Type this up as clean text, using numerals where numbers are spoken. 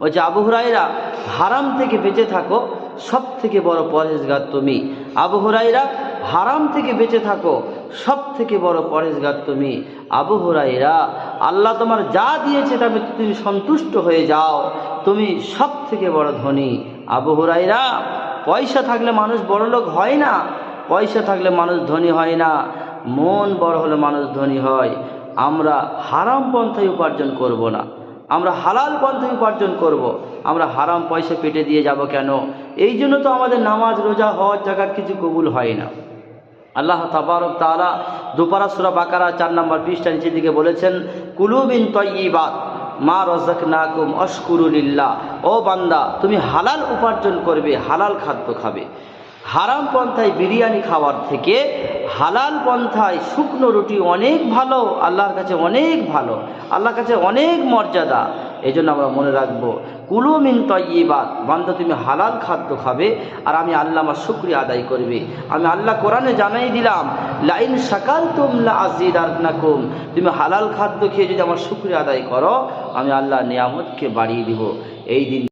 বলছে আবু হুরায়রা হারাম থেকে বেঁচে থাকো, সব থেকে বড় পরহেজগার তুমি। আবু হুরায়রা হারাম থেকে বেঁচে থাকো, সব থেকে বড় পরহেজগার তুমি। আবু হুরায়রা আল্লাহ তোমার যা দিয়েছে তাতে তুমি সন্তুষ্ট হয়ে যাও, তুমি সব থেকে বড় ধনী। আবু হুরায়রা পয়সা থাকলে মানুষ বড়লোক হয় না, পয়সা থাকলে মানুষ ধনী হয় না, মন বড় হলে মানুষ ধনী হয়। আমরা হারাম পন্থায় উপার্জন করব না, আমরা হালাল পন্থায় উপার্জন করব। আমরা হারাম পয়সা পেটে দিয়ে যাব কেন? এই জন্য তো আমাদের নামাজ রোজা হজ জাকাত কিছু কবুল হয় না। আল্লাহ তাবারক তাআলা দুপারা সূরা বাকারা 4 নম্বর পৃষ্ঠা নিচের দিকে বলেছেন, কুলু মিন তাইয়্যিবাত মা রাযাকনাকুম আশকুরু লিল্লাহ। ও বান্দা, তুমি হালাল উপার্জন করবে, হালাল খাদ্য খাবে। হারাম পন্থায় বিরিয়ানি খাওয়ার থেকে হালাল পন্থায় শুকনো রুটি অনেক ভালো, আল্লাহর কাছে অনেক ভালো, আল্লাহর কাছে অনেক মর্যাদা। এই জন্য আমরা মনে রাখবো, কুলু মিন তাইয়্যিবাত, বান্দা তুমি হালাল খাদ্য খাবে আর আমি আল্লাহ আমার শুকরিয়া আদায় করবে। আমি আল্লাহ কোরআনে জানাই দিলাম, লাইন শাকারতুম লাযিদান্নাকুম, তুমি হালাল খাদ্য খেয়ে যদি আমার শুকরিয়া আদায় করো, আমি আল্লাহ নিয়ামতকে বাড়িয়ে দিব। এই দিন